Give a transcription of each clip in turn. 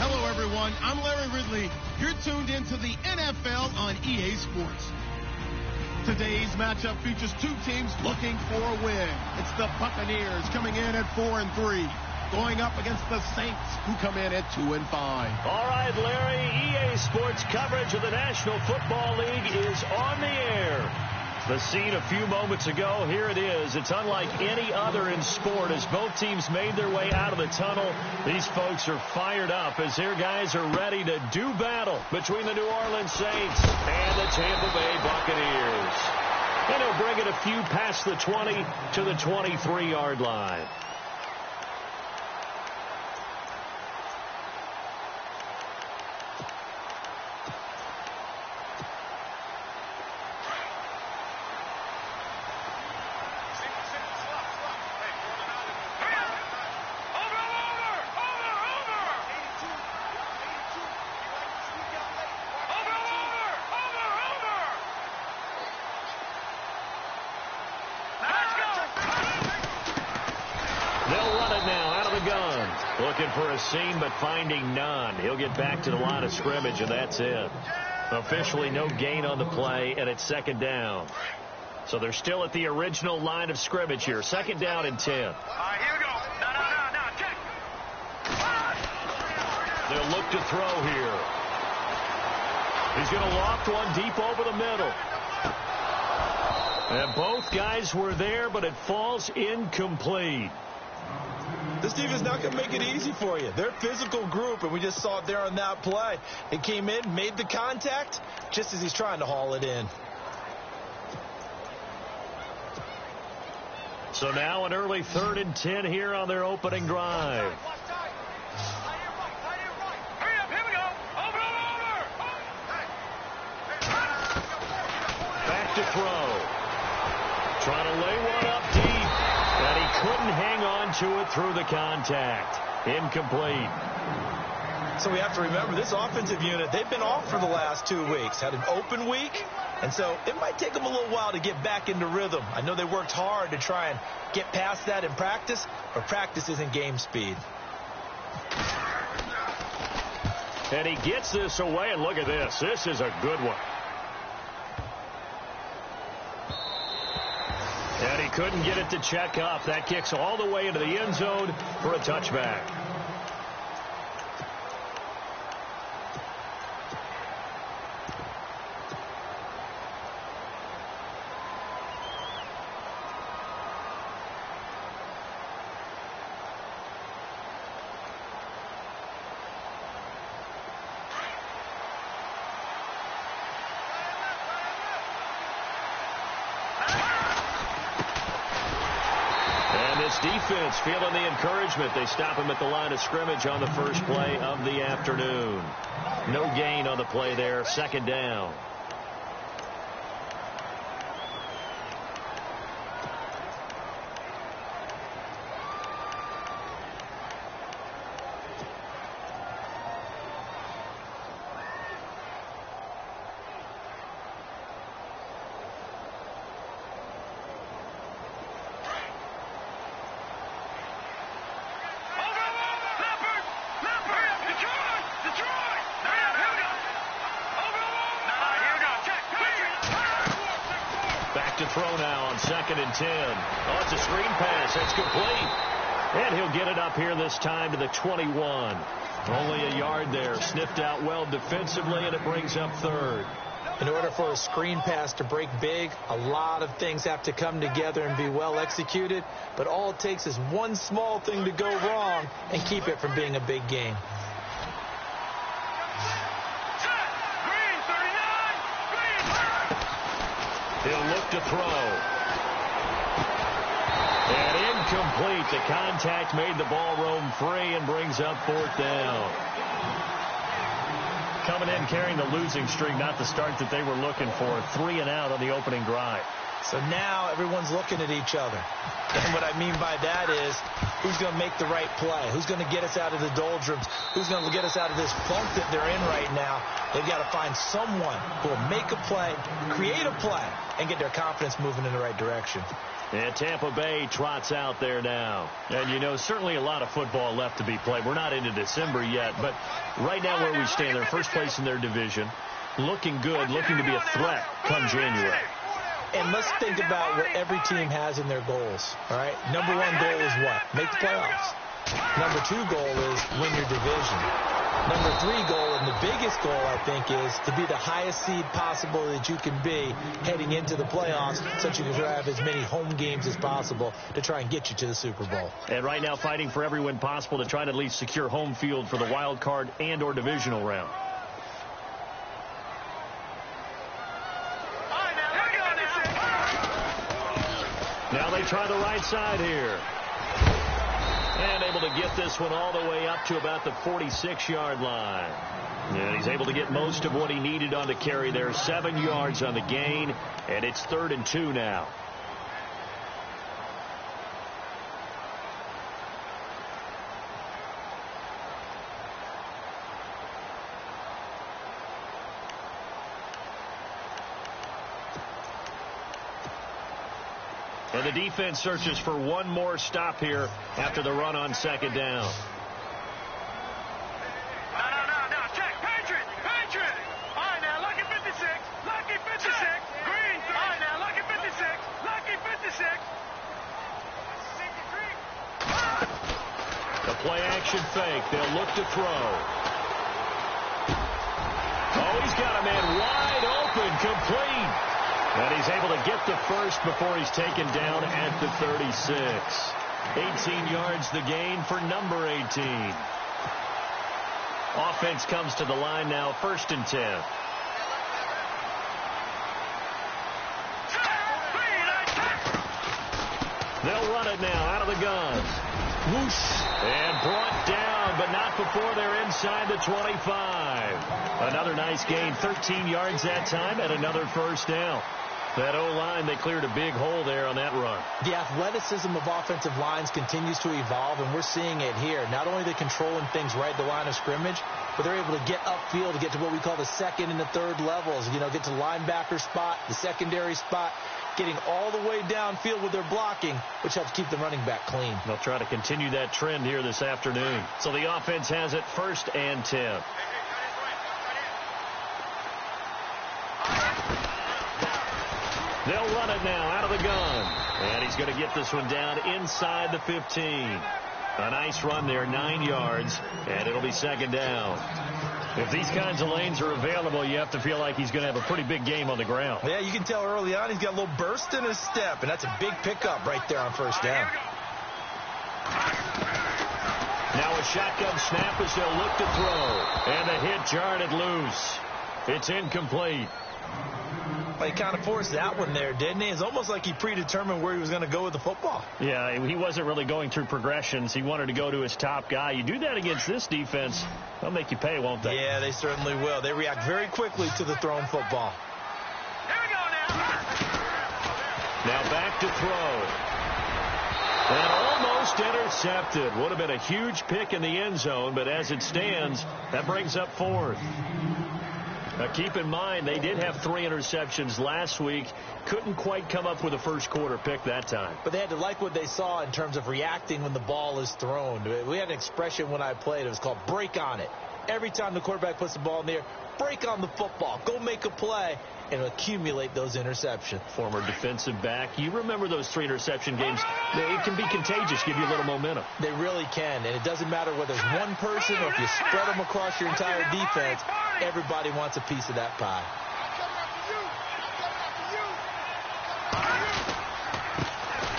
Hello, everyone. I'm Larry Ridley. You're tuned into the NFL on EA Sports. Today's matchup features two teams looking for a win. It's the Buccaneers coming in at 4-3, going up against the Saints, who come in at 2-5. All right, Larry, EA Sports coverage of the National Football League is on the air. The scene a few moments ago, here it is. It's unlike any other in sport as both teams made their way out of the tunnel. These folks are fired up as their guys are ready to do battle between the New Orleans Saints and the Tampa Bay Buccaneers. And he'll bring it a few past the 20 to the 23-yard line. Looking for a seam, but finding none. He'll get back to the line of scrimmage, and that's it. Officially no gain on the play, and it's second down. So they're still at the original line of scrimmage here. Second down and 10. All right, here we go. No, check. They'll look to throw here. He's going to loft one deep over the middle. And both guys were there, but it falls incomplete. This team is not going to make it easy for you. They're a physical group, and we just saw it there on that play. It came in, made the contact, just as he's trying to haul it in. So now an early 3rd and 10 here on their opening drive. Back to throw. Trying to lay one up deep. And he couldn't hang on to it through the contact. Incomplete. So we have to remember this offensive unit, they've been off for the last 2 weeks. Had an open week, and so it might take them a little while to get back into rhythm. I know they worked hard to try and get past that in practice, but practice isn't game speed. And he gets this away, and look at this. This is a good one. And he couldn't get it to check up. That kicks all the way into the end zone for a touchback. Defense feeling the encouragement. They stop him at the line of scrimmage on the first play of the afternoon. No gain on the play there. Second down. To throw now on 2nd and 10. Oh, it's a screen pass. It's complete. And he'll get it up here this time to the 21. Only a yard there. Sniffed out well defensively, and it brings up 3rd. In order for a screen pass to break big, a lot of things have to come together and be well executed. But all it takes is one small thing to go wrong and keep it from being a big game. He'll look to throw. And incomplete. The contact made the ball roam free and brings up 4th down. Coming in carrying the losing streak, not the start that they were looking for. 3 and out on the opening drive. So now everyone's looking at each other. And what I mean by that is, who's going to make the right play? Who's going to get us out of the doldrums? Who's going to get us out of this funk that they're in right now? They've got to find someone who will make a play, create a play, and get their confidence moving in the right direction. And Tampa Bay trots out there now. And, you know, certainly a lot of football left to be played. We're not into December yet, but right now where we stand, they're first place in their division, looking good, looking to be a threat come January. And let's think about what every team has in their goals, all right? Number one goal is what? Make the playoffs. Number two goal is win your division. Number three goal, and the biggest goal, I think, is to be the highest seed possible that you can be heading into the playoffs so that you can have as many home games as possible to try and get you to the Super Bowl. And right now fighting for every win possible to try to at least secure home field for the wild card and or divisional round. Now they try the right side here. And able to get this one all the way up to about the 46-yard line. And he's able to get most of what he needed on the carry there. 7 yards on the gain, and it's 3rd and 2 now. And the defense searches for one more stop here after the run on 2nd down. No. Check. Patriot. All right, now, lucky 56. Green. All right, now, lucky 56. The play action fake. They'll look to throw. Oh, he's got a man wide open, complete. And he's able to get the first before he's taken down at the 36. 18 yards the gain for number 18. Offense comes to the line now, 1st and 10. They'll run it now out of the gun. Whoosh. And brought down, but not before they're inside the 25. Another nice gain, 13 yards that time, and another 1st down. That O-line, they cleared a big hole there on that run. The athleticism of offensive lines continues to evolve, and we're seeing it here. Not only are they controlling things right at the line of scrimmage, but they're able to get upfield to get to what we call the 2nd and the 3rd levels. You know, get to the linebacker spot, the secondary spot, getting all the way downfield with their blocking, which helps keep the running back clean. They'll try to continue that trend here this afternoon. So the offense has it 1st and 10. They'll run it now out of the gun. And he's going to get this one down inside the 15. A nice run there, 9 yards, and it'll be 2nd down. If these kinds of lanes are available, you have to feel like he's going to have a pretty big game on the ground. Yeah, you can tell early on he's got a little burst in his step, and that's a big pickup right there on 1st down. Now a shotgun snap as they'll look to throw. And the hit jarred it loose. It's incomplete. Well, he kind of forced that one there, didn't he? It's almost like he predetermined where he was going to go with the football. Yeah, he wasn't really going through progressions. He wanted to go to his top guy. You do that against this defense, they'll make you pay, won't they? Yeah, they certainly will. They react very quickly to the thrown football. Here we go now. Now back to throw. And almost intercepted. Would have been a huge pick in the end zone, but as it stands, that brings up 4th. Now, keep in mind, they did have 3 interceptions last week. Couldn't quite come up with a first quarter pick that time. But they had to like what they saw in terms of reacting when the ball is thrown. We had an expression when I played. It was called break on it. Every time the quarterback puts the ball in the air, break on the football. Go make a play and accumulate those interceptions. Former defensive back. You remember those 3 interception games. It can be contagious, give you a little momentum. They really can, and it doesn't matter whether it's one person or if you spread them across your entire defense. Everybody wants a piece of that pie.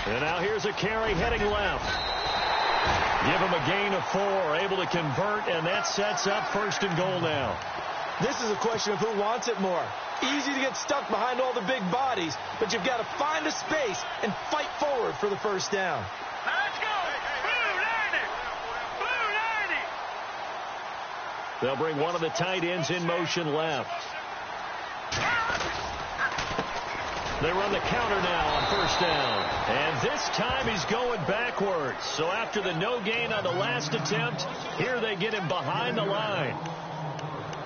And now here's a carry heading left. Give him a gain of 4, able to convert, and that sets up 1st and goal now. This is a question of who wants it more. Easy to get stuck behind all the big bodies, but you've got to find a space and fight forward for the 1st down. Now let's go. Blue 90. They'll bring one of the tight ends in motion left. They run the counter now on 1st down. And this time he's going backwards. So after the no gain on the last attempt, here they get him behind the line.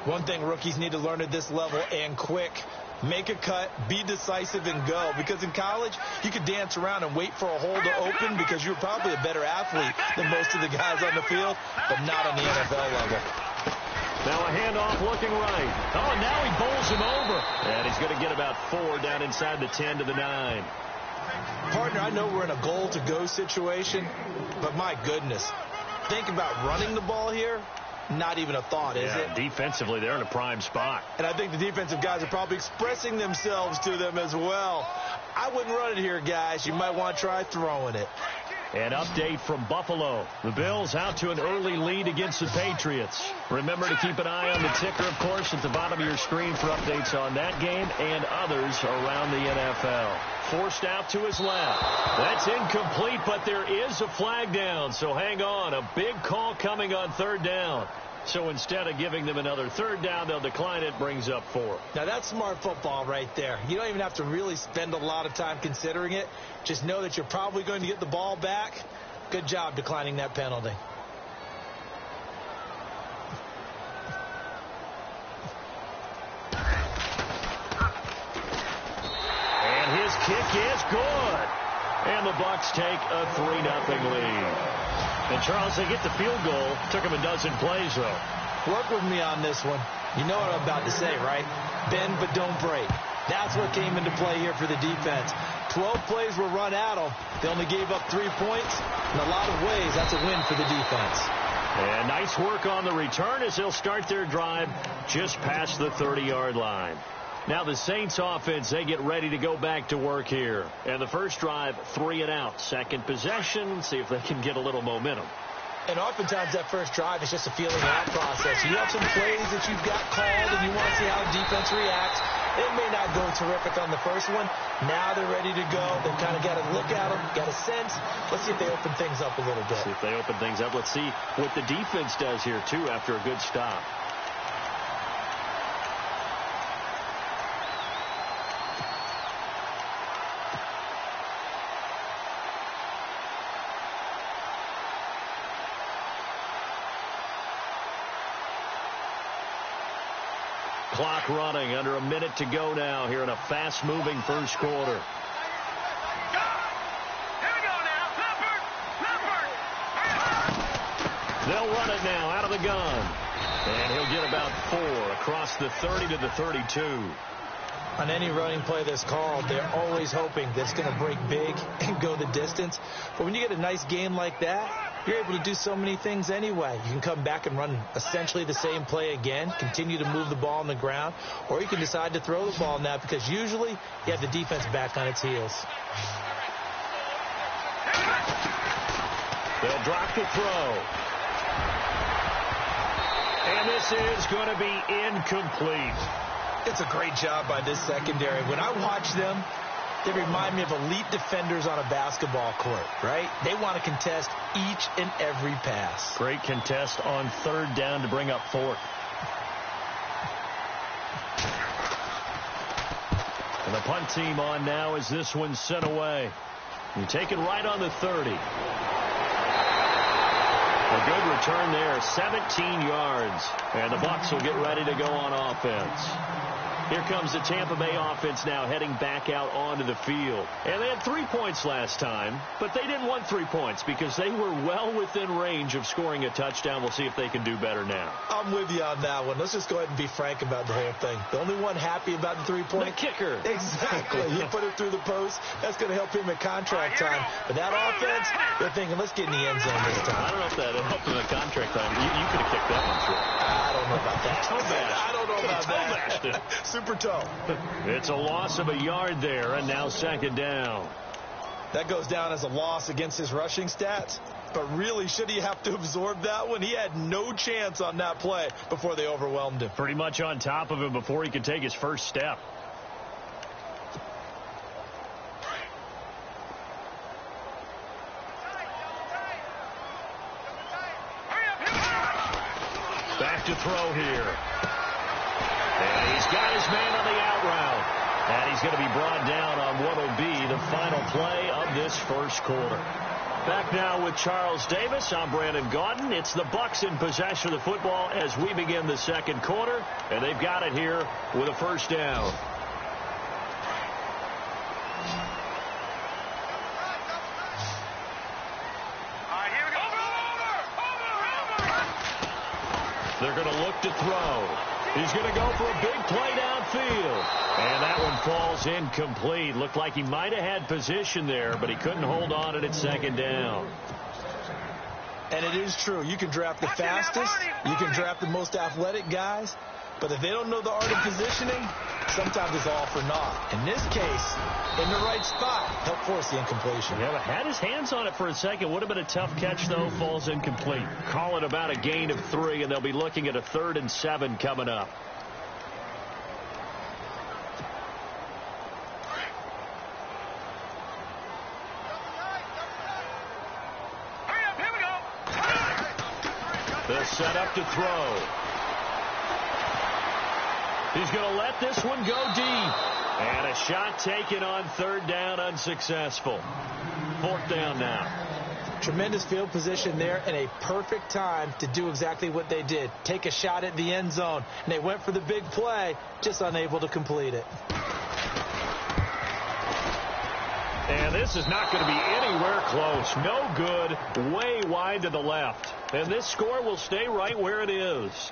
One thing rookies need to learn at this level, and quick, make a cut, be decisive, and go. Because in college, you could dance around and wait for a hole to open because you're probably a better athlete than most of the guys on the field, but not on the NFL level. Now a handoff looking right. Oh, and now he bowls him over. And he's going to get about 4 down inside the 10 to the 9. Partner, I know we're in a goal-to-go situation, but my goodness, think about running the ball here. Not even a thought, is it? Defensively, they're in a prime spot. And I think the defensive guys are probably expressing themselves to them as well. I wouldn't run it here, guys. You might want to try throwing it. An update from Buffalo. The Bills out to an early lead against the Patriots. Remember to keep an eye on the ticker, of course, at the bottom of your screen for updates on that game and others around the NFL. Forced out to his left. That's incomplete, but there is a flag down, so hang on. A big call coming on 3rd down. So instead of giving them another 3rd down, they'll decline it, brings up 4. Now, that's smart football right there. You don't even have to really spend a lot of time considering it. Just know that you're probably going to get the ball back. Good job declining that penalty. And his kick is good. And the Bucs take a 3-0 lead. And, Charles, they get the field goal. Took them a dozen plays, though. Work with me on this one. You know what I'm about to say, right? Bend but don't break. That's what came into play here for the defense. 12 plays were run at them. They only gave up 3 points. In a lot of ways, that's a win for the defense. And nice work on the return as they'll start their drive just past the 30-yard line. Now the Saints offense, they get ready to go back to work here. And the first drive, 3 and out. Second possession, see if they can get a little momentum. And oftentimes that first drive is just a feeling out process. You have some plays that you've got called and you want to see how the defense reacts. It may not go terrific on the first one. Now they're ready to go. They've kind of got to look at them, got a sense. Let's see if they open things up a little bit. See if they open things up. Let's see what the defense does here, too, after a good stop. Clock running, under a minute to go now here in a fast-moving first quarter. They'll run it now out of the gun. And he'll get about 4 across the 30 to the 32. On any running play that's called, they're always hoping that it's going to break big and go the distance. But when you get a nice game like that, you're able to do so many things anyway. You can come back and run essentially the same play again, continue to move the ball on the ground, or you can decide to throw the ball now because usually you have the defense back on its heels. They'll drop the throw. And this is going to be incomplete. It's a great job by this secondary. When I watch them, they remind me of elite defenders on a basketball court, right? They want to contest each and every pass. Great contest on 3rd down to bring up 4th. And the punt team on now as this one's sent away. You take it right on the 30. A good return there, 17 yards. And the Bucs will get ready to go on offense. Here comes the Tampa Bay offense now heading back out onto the field. And they had 3 points last time, but they didn't want 3 points because they were well within range of scoring a touchdown. We'll see if they can do better now. I'm with you on that one. Let's just go ahead and be frank about the whole thing. The only one happy about the 3-point. The kicker. Exactly. He put it through the post. That's going to help him at contract time. But that offense, they're thinking, let's get in the end zone this time. I don't know if that helped him at contract time. You could have kicked that one through. I don't know about that. I don't know about that. Super toe. It's a loss of a yard there, and now 2nd down. That goes down as a loss against his rushing stats. But really, should he have to absorb that one? He had no chance on that play before they overwhelmed him. Pretty much on top of him before he could take his first step. Back to throw here. And he's got his man on the out route. And he's going to be brought down on what will be the final play of this first quarter. Back now with Charles Davis. I'm Brandon Gaudin. It's the Bucs in possession of the football as we begin the second quarter. And they've got it here with a 1st down. They're going to look to throw. He's going to go for a big play downfield. And that one falls incomplete. Looked like he might have had position there, but he couldn't hold on at second down. And it is true. You can draft the fastest. You can draft the most athletic guys. But if they don't know the art of positioning, sometimes it's all for naught. In this case, in the right spot, helped force the incompletion. Yeah, but had his hands on it for a second. Would have been a tough catch, though. Falls incomplete. Call it about a gain of 3, and they'll be looking at a 3rd and 7 coming up. They'll set up to throw. He's going to let this one go deep. And a shot taken on 3rd down, unsuccessful. 4th down now. Tremendous field position there and a perfect time to do exactly what they did. Take a shot at the end zone. And they went for the big play, just unable to complete it. And this is not going to be anywhere close. No good. Way wide to the left. And this score will stay right where it is.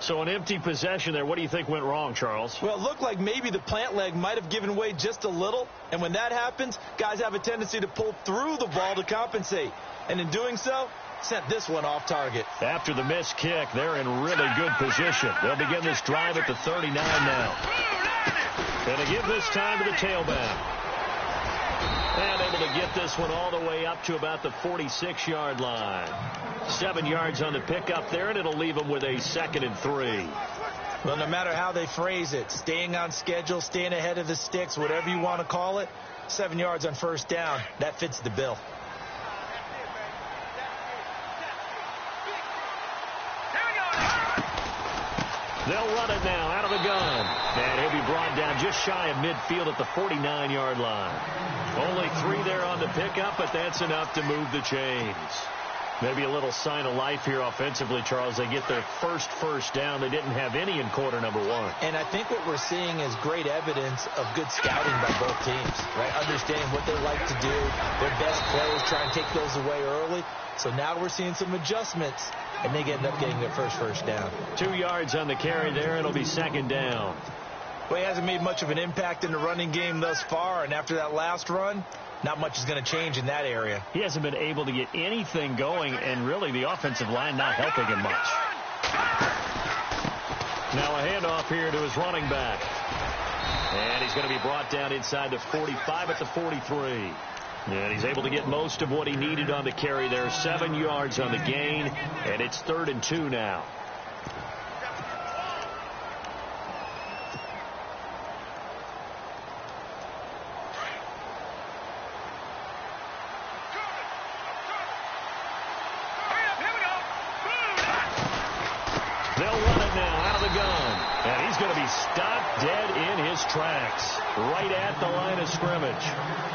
So an empty possession there. What do you think went wrong, Charles? Well, it looked like maybe the plant leg might have given way just a little. And when that happens, guys have a tendency to pull through the ball to compensate. And in doing so, sent this one off target. After the missed kick, they're in really good position. They'll begin this drive at the 39 now. And to give this time to the tailback. And able to get this one all the way up to about the 46-yard line. 7 yards on the pickup there, and it'll leave them with a 2nd and 3. Well, no matter how they phrase it, staying on schedule, staying ahead of the sticks, whatever you want to call it, 7 yards on 1st down, that fits the bill. They'll run it now out of the gun. And he'll be brought down just shy of midfield at the 49-yard line. Only 3 there on the pickup, but that's enough to move the chains. Maybe a little sign of life here offensively, Charles. They get their first down. They didn't have any in quarter number 1. And I think what we're seeing is great evidence of good scouting by both teams, right? Understanding what they like to do, their best plays, try and take those away early. So now we're seeing some adjustments, and they end up getting their first down. 2 yards on the carry there. It'll be 2nd down. Well, he hasn't made much of an impact in the running game thus far, and after that last run, not much is going to change in that area. He hasn't been able to get anything going, and really the offensive line not helping him much. Now a handoff here to his running back. And he's going to be brought down inside the 45 at the 43. And he's able to get most of what he needed on the carry there. 7 yards on the gain, and it's 3rd and 2 now. Stopped dead in his tracks, right at the line of scrimmage.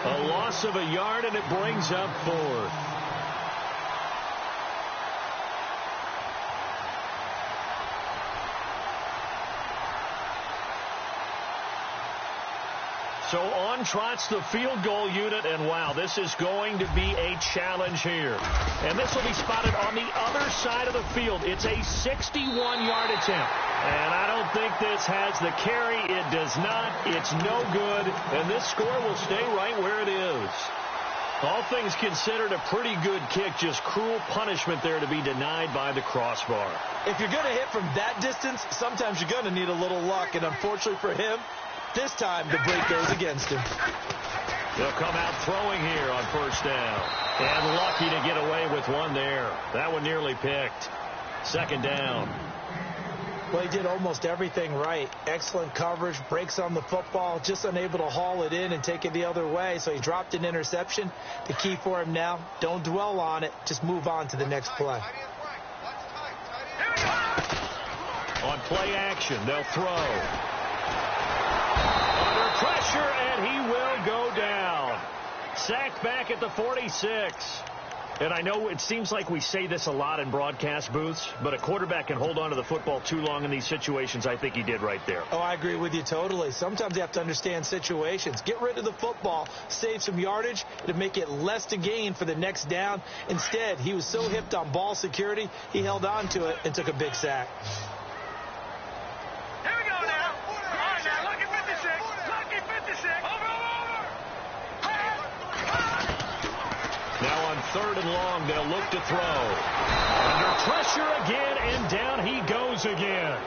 A loss of a yard, and it brings up 4th. So on trots the field goal unit, and wow, this is going to be a challenge here. And this will be spotted on the other side of the field. It's a 61-yard attempt. And I don't think this has the carry. It does not. It's no good. And this score will stay right where it is. All things considered, a pretty good kick. Just cruel punishment there to be denied by the crossbar. If you're going to hit from that distance, sometimes you're going to need a little luck. And unfortunately for him, this time the break goes against him. They'll come out throwing here on 1st down. And lucky to get away with one there. That one nearly picked. 2nd down. Well, he did almost everything right. Excellent coverage, breaks on the football, just unable to haul it in and take it the other way. So he dropped an interception. The key for him now, don't dwell on it. Just move on to the next play. On play action, they'll throw. Under pressure, and he will go down. Sacked back at the 46. And I know it seems like we say this a lot in broadcast booths, but a quarterback can hold on to the football too long in these situations. I think he did right there. Oh, I agree with you totally. Sometimes you have to understand situations. Get rid of the football, save some yardage to make it less to gain for the next down. Instead, he was so hipped on ball security, he held on to it and took a big sack. Here we go now. All right, now, lucky 56. Lucky 56. Over. Now on 3rd and long, they'll look to throw. Under pressure again, and down he goes again.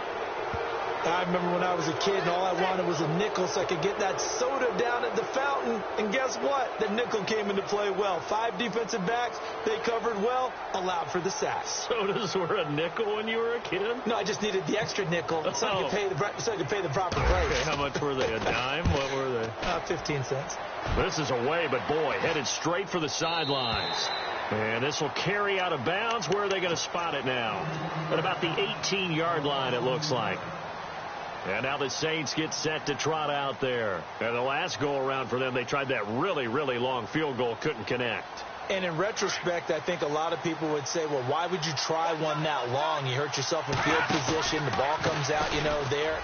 I remember when I was a kid and all I wanted was a nickel so I could get that soda down at the fountain. And guess what? The nickel came into play well. 5 defensive backs, they covered well, allowed for the sack. Sodas were a nickel when you were a kid? No, I just needed the extra nickel so I could pay the proper price. Okay, how much were they? A dime? What were they? 15 cents. This is away, but boy, headed straight for the sidelines. And this will carry out of bounds. Where are they going to spot it now? At about the 18-yard line, it looks like. And now the Saints get set to trot out there. And the last go-around for them, they tried that really, really long field goal, couldn't connect. And in retrospect, I think a lot of people would say, well, why would you try one that long? You hurt yourself in field position. The ball comes out, there.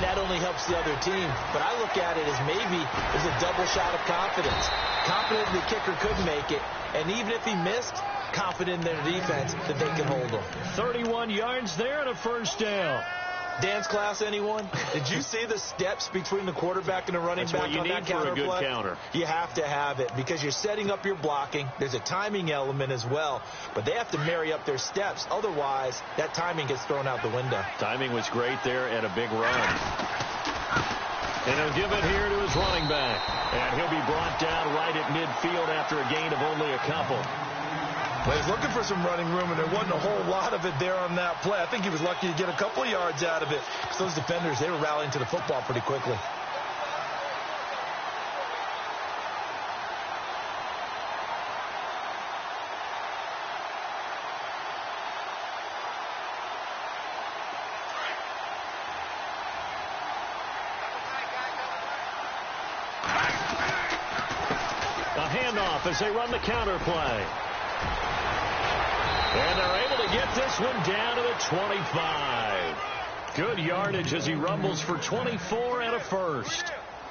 That only helps the other team. But I look at it as maybe it's a double shot of confidence. Confident the kicker could make it. And even if he missed, confident in their defense that they can hold him. 31 yards there and a first down. Dance class, anyone? Did you see the steps between the quarterback and the running back on that counter play? That's what you need for a good counter. You have to have it because you're setting up your blocking. There's a timing element as well, but they have to marry up their steps. Otherwise, that timing gets thrown out the window. Timing was great there and a big run. And he'll give it here to his running back. And he'll be brought down right at midfield after a gain of only a couple. Well, he's looking for some running room, and there wasn't a whole lot of it there on that play. I think he was lucky to get a couple of yards out of it. Because those defenders, they were rallying to the football pretty quickly. A handoff as they run the counter play. And they're able to get this one down to the 25. Good yardage as he rumbles for 24 and a first.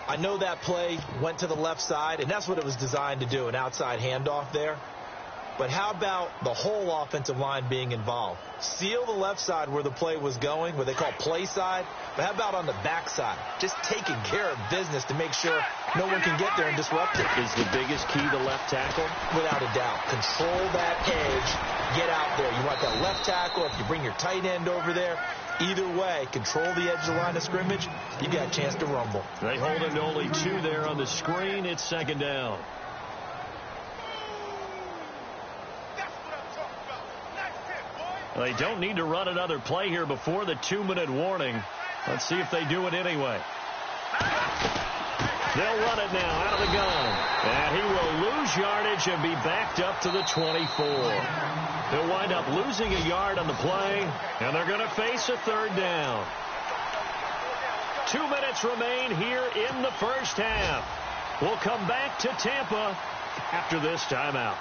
I know that play went to the left side, and that's what it was designed to do, an outside handoff there. But how about the whole offensive line being involved? Seal the left side where the play was going, what they call play side. But how about on the back side? Just taking care of business to make sure no one can get there and disrupt it. Is the biggest key to left tackle? Without a doubt. Control that edge. Get out there. You want that left tackle. If you bring your tight end over there, either way, control the edge of the line of scrimmage, you got a chance to rumble. They hold it to only 2 there on the screen. It's second down. They don't need to run another play here before the 2-minute warning. Let's see if they do it anyway. They'll run it now out of the gun. And he will lose yardage and be backed up to the 24. He'll wind up losing a yard on the play, and they're going to face a 3rd down. 2 minutes remain here in the first half. We'll come back to Tampa after this timeout.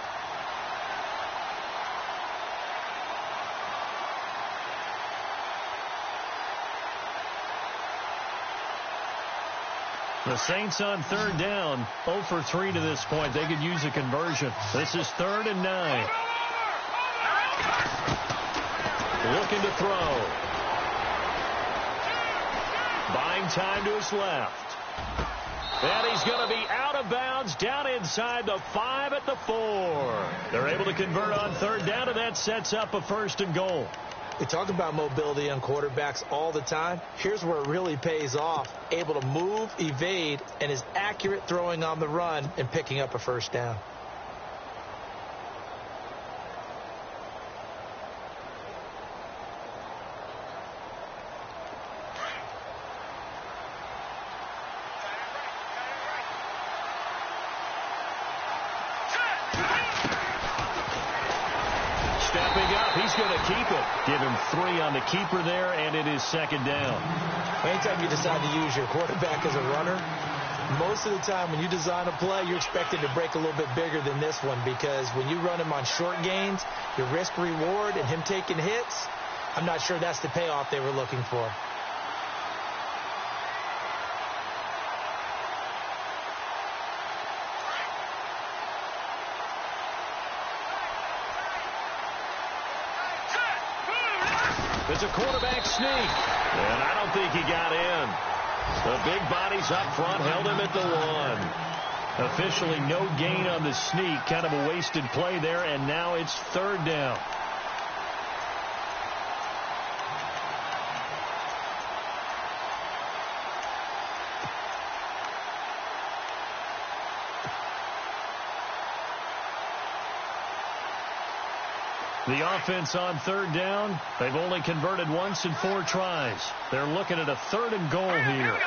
The Saints on 3rd down, 0 for 3 to this point. They could use a conversion. This is 3rd and 9. Looking to throw. Buying time to his left. And he's going to be out of bounds down inside the 5 at the 4. They're able to convert on 3rd down, and that sets up a 1st and goal. We talk about mobility on quarterbacks all the time. Here's where it really pays off. Able to move, evade, and is accurate throwing on the run and picking up a 1st down. Stepping up, he's going to keep it. Give him 3 on the keeper there, and it is 2nd down. Anytime you decide to use your quarterback as a runner, Most of the time when you design a play, you're expected to break a little bit bigger than this one, because when you run him on short gains, your risk-reward and him taking hits, I'm not sure that's the payoff they were looking for. It's a quarterback sneak, and I don't think he got in. The big bodies up front held him at the 1. Officially no gain on the sneak. Kind of a wasted play there, and now it's 3rd down. The offense on 3rd down, they've only converted once in 4 tries. They're looking at a 3rd and goal here.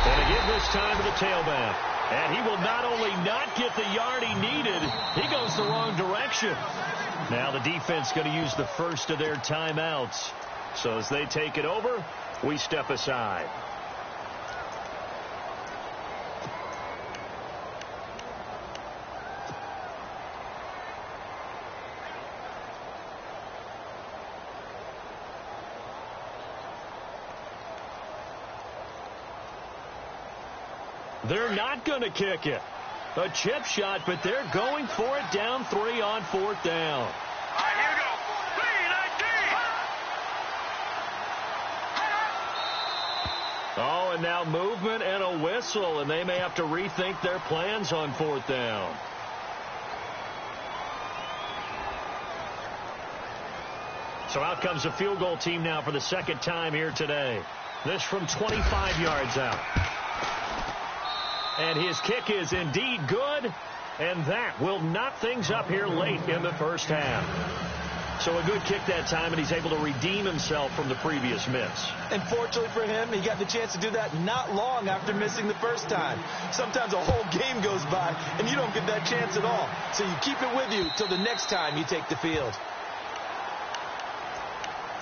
And again this time to the tailback. And he will not only not get the yard he needed, he goes the wrong direction. Now the defense going to use the first of their timeouts. So as they take it over, we step aside. They're not going to kick it. A chip shot, but they're going for it down 3 on 4th down. All right, here we go. 3-19. Oh, and now movement and a whistle, and they may have to rethink their plans on 4th down. So out comes a field goal team now for the 2nd time here today. This from 25 yards out. And his kick is indeed good, and that will knock things up here late in the 1st half. So a good kick that time, and he's able to redeem himself from the previous miss. And fortunately for him, he got the chance to do that not long after missing the first time. Sometimes a whole game goes by, and you don't get that chance at all. So you keep it with you till the next time you take the field.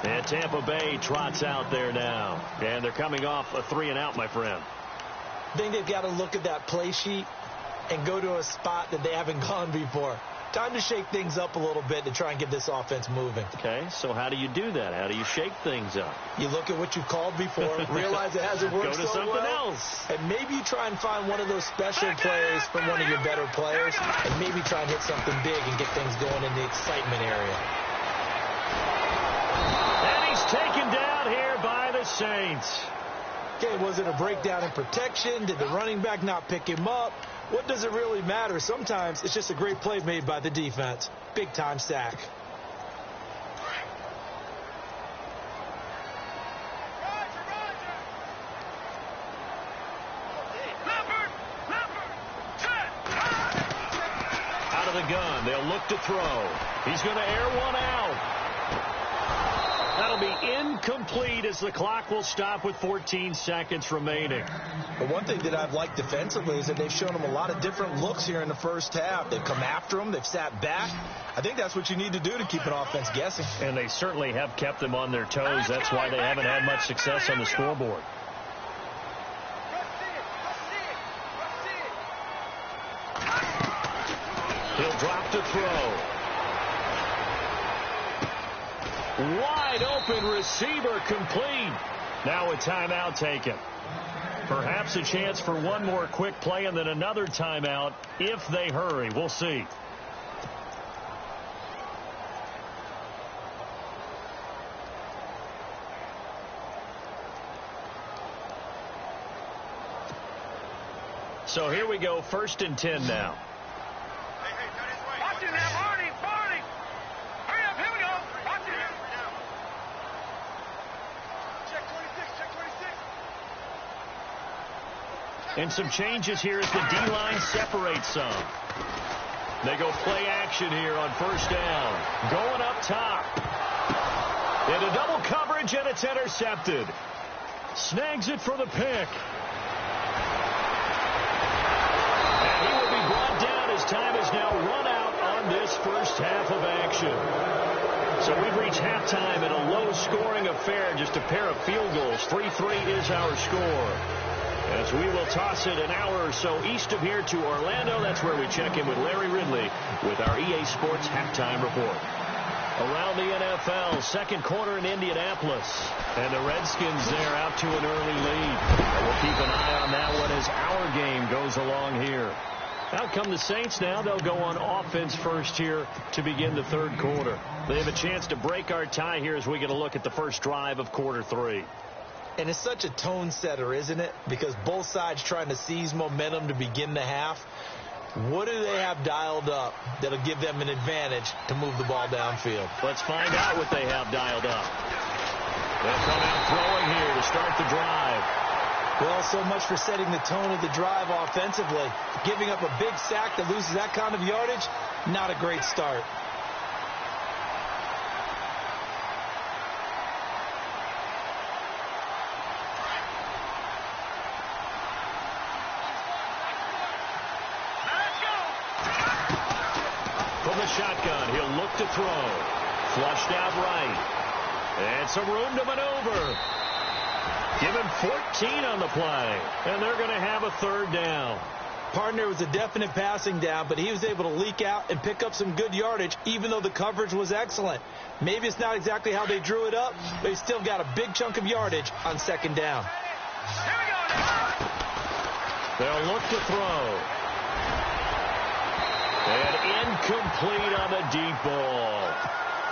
And Tampa Bay trots out there now. And they're coming off a 3-and-out, my friend. I think they've got to look at that play sheet and go to a spot that they haven't gone before. Time to shake things up a little bit to try and get this offense moving. Okay, so how do you do that? How do you shake things up? You look at what you've called before, realize it hasn't worked Go to so something well, else. and maybe you try and find one of those special plays from one of your better players, and maybe try and hit something big and get things going in the excitement area. And he's taken down here by the Saints. Okay, was it a breakdown in protection? Did the running back not pick him up? What does it really matter? Sometimes it's just a great play made by the defense. Big-time sack. Out of the gun, they'll look to throw. He's going to air one out. That'll be incomplete as the clock will stop with 14 seconds remaining. But one thing that I've liked defensively is that they've shown them a lot of different looks here in the first half. They've come after them. They've sat back. I think that's what you need to do to keep an offense guessing. And they certainly have kept them on their toes. That's why they haven't had much success on the scoreboard. He'll drop to throw. Wide open receiver complete. Now a timeout taken. Perhaps a chance for one more quick play and then another timeout if they hurry. We'll see. So here we go, 1st and 10 now. Watch it now, Barney. Hurry up, here we go. Watch it. Check 26. And some changes here as the D-line separates some. They go play action here on 1st down. Going up top. Into double coverage, and it's intercepted. Snags it for the pick. And time has now run out on this first half of action. So we've reached halftime in a low-scoring affair, just a pair of field goals. 3-3 is our score. As we will toss it an hour or so east of here to Orlando. That's where we check in with Larry Ridley with our EA Sports Halftime Report. Around the NFL, second quarter in Indianapolis. And the Redskins there out to an early lead. We'll keep an eye on that one as our game goes along here. Out come the Saints now. They'll go on offense first here to begin the third quarter. They have a chance to break our tie here as we get a look at the first drive of quarter three. And it's such a tone setter, isn't it? Because both sides trying to seize momentum to begin the half. What do they have dialed up that'll give them an advantage to move the ball downfield? Let's find out what they have dialed up. They'll come out throwing here to start the drive. Well, so much for setting the tone of the drive offensively. Giving up a big sack that loses that kind of yardage, not a great start. From the shotgun, he'll look to throw. Flushed out right. And some room to maneuver. Give him 14 on the play. And they're going to have a third down. Partner was a definite passing down, but he was able to leak out and pick up some good yardage, even though the coverage was excellent. Maybe it's not exactly how they drew it up, but he still got a big chunk of yardage on second down. They'll look to throw. And incomplete on the deep ball.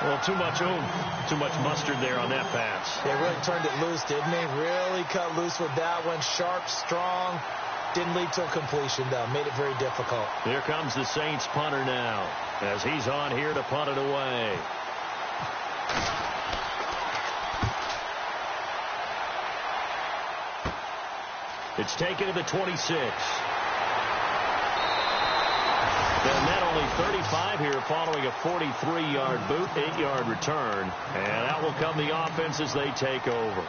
Well, too much oomph, too much mustard there on that pass. They really turned it loose, didn't they? Really cut loose with that one. Sharp, strong. Didn't lead to a completion, though. Made it very difficult. Here comes the Saints punter now as he's on here to punt it away. It's taken to the 26. And that only 35 here following a 43-yard boot, 8-yard return. And out will come the offense as they take over.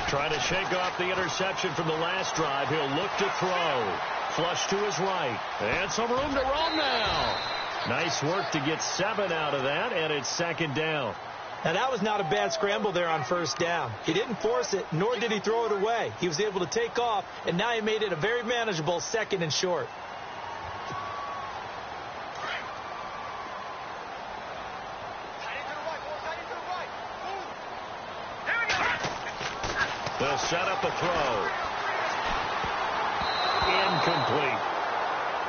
Trying to shake off the interception from the last drive. He'll look to throw. Flush to his right. And some room to roam now. Nice work to get 7 out of that, and it's second down. Now, that was not a bad scramble there on first down. He didn't force it, nor did he throw it away. He was able to take off, and now he made it a very manageable second and short. They'll set up a throw. Incomplete.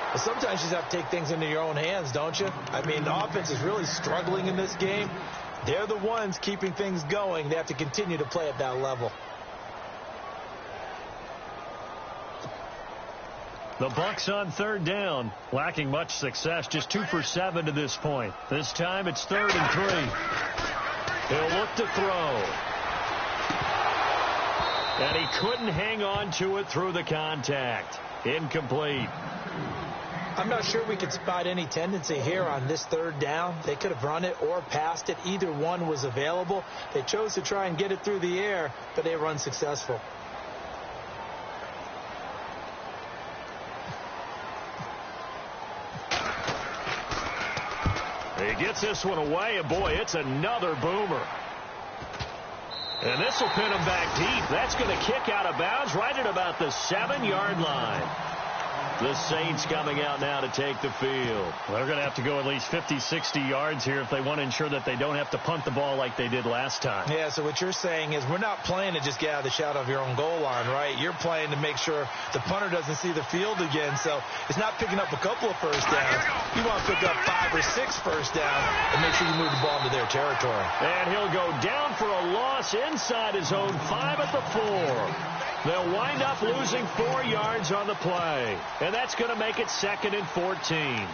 Well, sometimes you just have to take things into your own hands, don't you? I mean, the offense is really struggling in this game. They're the ones keeping things going. They have to continue to play at that level. The Bucs on third down, lacking much success, just 2 for 7 to this point. This time it's 3rd and 3. He'll look to throw. And he couldn't hang on to it through the contact. Incomplete. I'm not sure we could spot any tendency here on this third down. They could have run it or passed it. Either one was available. They chose to try and get it through the air, but they were unsuccessful. He gets this one away, and boy, it's another boomer. And this will pin him back deep. That's going to kick out of bounds right at about the 7-yard line. The Saints coming out now to take the field. They're going to have to go at least 50, 60 yards here if they want to ensure that they don't have to punt the ball like they did last time. Yeah, so what you're saying is we're not playing to just get out of the shadow of your own goal line, right? You're playing to make sure the punter doesn't see the field again. So it's not picking up a couple of first downs. You want to pick up 5 or 6 first downs and make sure you move the ball into their territory. And he'll go down for a loss inside his own 5 at the 4. They'll wind up losing 4 yards on the play. And that's going to make it 2nd and 14.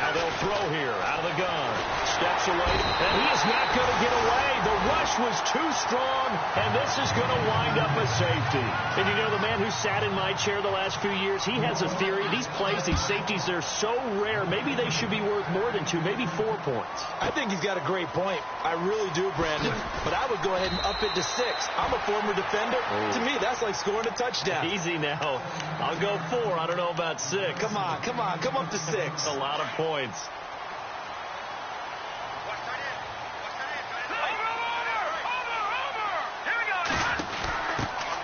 Now they'll throw here out of the gun. Steps away, and he is not going to get away. The rush was too strong, and this is going to wind up a safety. And you know, the man who sat in my chair the last few years, he has a theory. These plays, these safeties, they're so rare. Maybe they should be worth more than 2, maybe 4 points. I think he's got a great point. I really do, Brandon. But I would go ahead and up it to 6. I'm a former defender. To me, that's like scoring a touchdown. Easy now. I'll go 4. I don't know about 6. Come on. Come up to 6. A lot of points.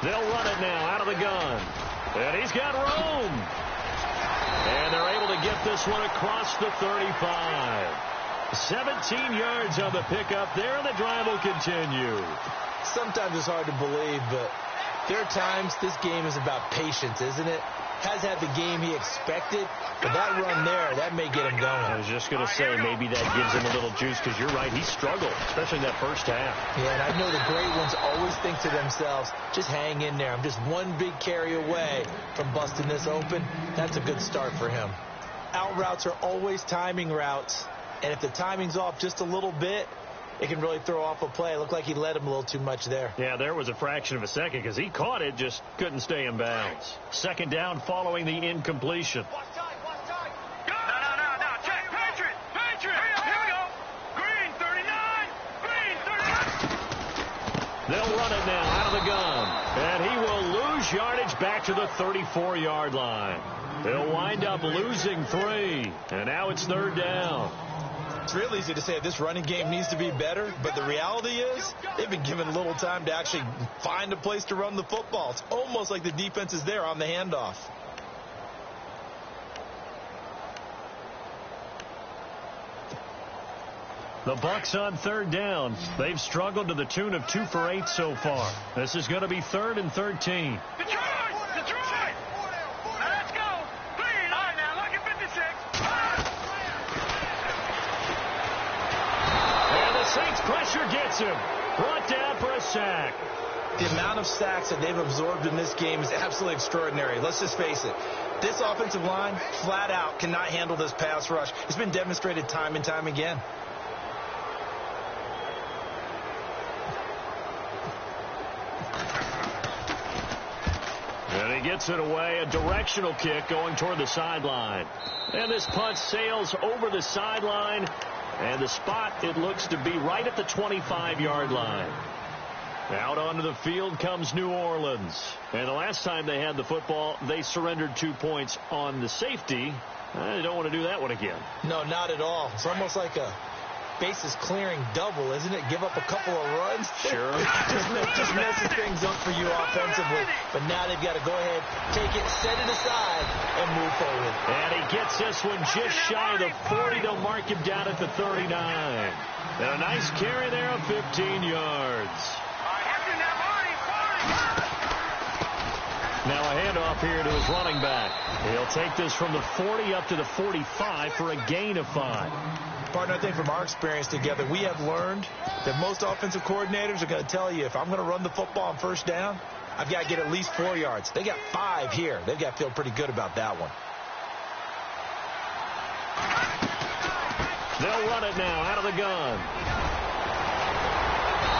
They'll run it now out of the gun. And he's got room. And they're able to get this one across the 35. 17 yards on the pickup there, and the drive will continue. Sometimes it's hard to believe, but there are times this game is about patience, isn't it? Has had the game he expected, but that run there, that may get him going. I was just going to say, maybe that gives him a little juice, because you're right, he struggled, especially in that first half. Yeah, and I know the great ones always think to themselves, just hang in there. I'm just one big carry away from busting this open. That's a good start for him. Out routes are always timing routes, and if the timing's off just a little bit, it can really throw off a play. It looked like he led him a little too much there. Yeah, there was a fraction of a second because he caught it, just couldn't stay in bounds. Second down following the incompletion. No. Check. Patriot. Here we go. Green 39. Green 39. They'll run it now out of the gun. And he will lose yardage back to the 34-yard line. They'll wind up losing 3. And now it's third down. It's real easy to say this running game needs to be better, but the reality is they've been given little time to actually find a place to run the football. It's almost like the defense is there on the handoff. The Bucs on third down. They've struggled to the tune of 2 for 8 so far. This is going to be 3rd and 13. Detroit! Let's go! Green, all right now, lucky 56. Saints pressure gets him. Brought down for a sack. The amount of sacks that they've absorbed in this game is absolutely extraordinary. Let's just face it. This offensive line, flat out, cannot handle this pass rush. It's been demonstrated time and time again. And he gets it away. A directional kick going toward the sideline. And this punt sails over the sideline. And the spot, it looks to be right at the 25-yard line. Out onto the field comes New Orleans. And the last time they had the football, they surrendered 2 points on the safety. They don't want to do that one again. No, not at all. It's almost like a bases clearing double, isn't it? Give up a couple of runs. Sure. just messes things up for you offensively. But now they've got to go ahead, take it, set it aside, and move forward. And he gets this one just shy of the 40. They'll mark him down at the 39. And a nice carry there of 15 yards. Now a handoff here to his running back. He'll take this from the 40 up to the 45 for a gain of 5. Partner, I think from our experience together, we have learned that most offensive coordinators are going to tell you, if I'm going to run the football on first down, I've got to get at least 4 yards. They got 5 here. They've got to feel pretty good about that one. They'll run it now out of the gun.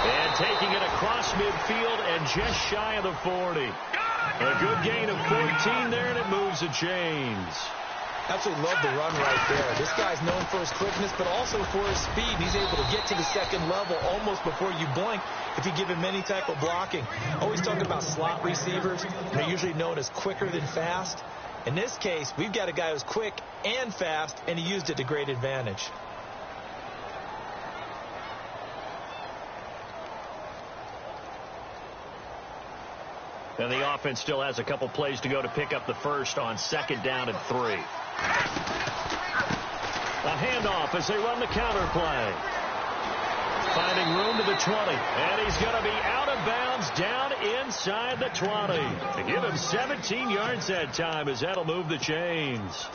And taking it across midfield and just shy of the 40. A good gain of 14 there, and it moves the chains. Absolutely love the run right there. This guy's known for his quickness, but also for his speed. He's able to get to the second level almost before you blink if you give him any type of blocking. Always talk about slot receivers. They're usually known as quicker than fast. In this case, we've got a guy who's quick and fast, and he used it to great advantage. And the offense still has a couple plays to go to pick up the first on 2nd down and 3. A handoff as they run the counter play. Finding room to the 20. And he's going to be out of bounds down inside the 20. To give him 17 yards that time as that'll move the chains.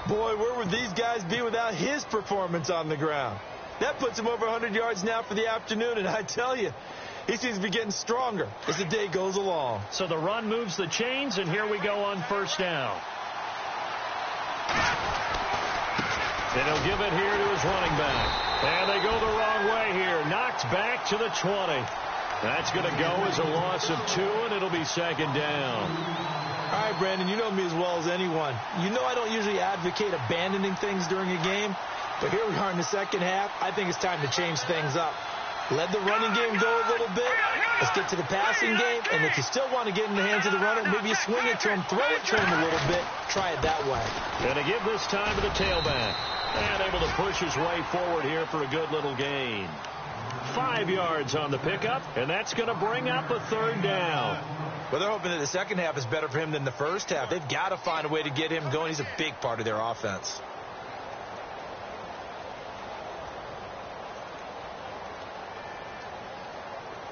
Boy, where would these guys be without his performance on the ground? That puts him over 100 yards now for the afternoon, and I tell you, he seems to be getting stronger as the day goes along. So the run moves the chains, and here we go on first down. And he'll give it here to his running back. And they go the wrong way here. Knocked back to the 20. That's going to go as a loss of 2, and it'll be second down. All right, Brandon, you know me as well as anyone. You know I don't usually advocate abandoning things during a game, but here we are in the second half. I think it's time to change things up. Let the running game go a little bit. Let's get to the passing game, and if you still want to get in the hands of the runner, maybe you swing it to him, throw it to him a little bit. Try it that way. Going to give this time to the tailback. And able to push his way forward here for a good little gain. 5 yards on the pickup, and that's going to bring up a third down. Well, they're hoping that the second half is better for him than the first half. They've got to find a way to get him going. He's a big part of their offense.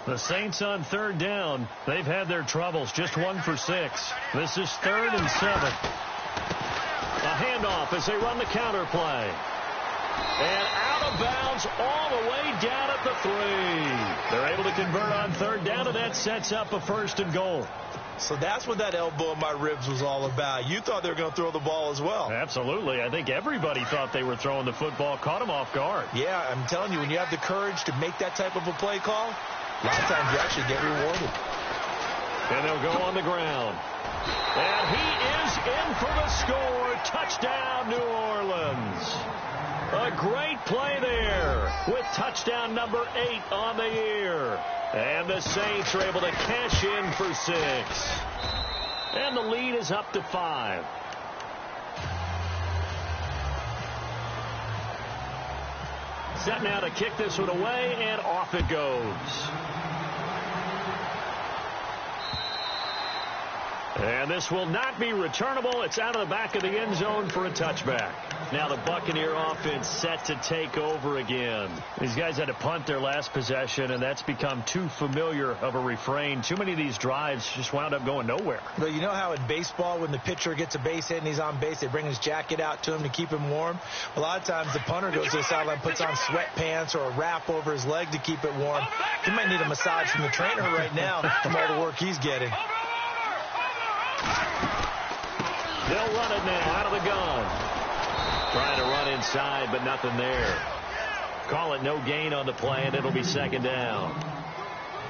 The Saints on third down. They've had their troubles. Just 1 for 6. This is 3rd and 7. A handoff as they run the counter play. And out of bounds all the way down at the 3. They're able to convert on third down, and that sets up a 1st and goal. So that's what that elbow in my ribs was all about. You thought they were going to throw the ball as well. Absolutely. I think everybody thought they were throwing the football, caught them off guard. Yeah, I'm telling you, when you have the courage to make that type of a play call, a lot of times you actually get rewarded. And they'll go on the ground. And he is in for the score. Touchdown, New Orleans. A great play there with touchdown number 8 on the year. And the Saints are able to cash in for 6. And the lead is up to 5. Set now to kick this one away, and off it goes. And this will not be returnable. It's out of the back of the end zone for a touchback. Now the Buccaneer offense set to take over again. These guys had to punt their last possession, and that's become too familiar of a refrain. Too many of these drives just wound up going nowhere. But you know how in baseball, when the pitcher gets a base hit and he's on base, they bring his jacket out to him to keep him warm? A lot of times the punter goes to the sideline, puts on sweatpants or a wrap over his leg to keep it warm. He might need a massage from the trainer right now from all the work he's getting. They'll run it now out of the gun. Trying to run inside, but nothing there. Call it no gain on the play, and it'll be second down.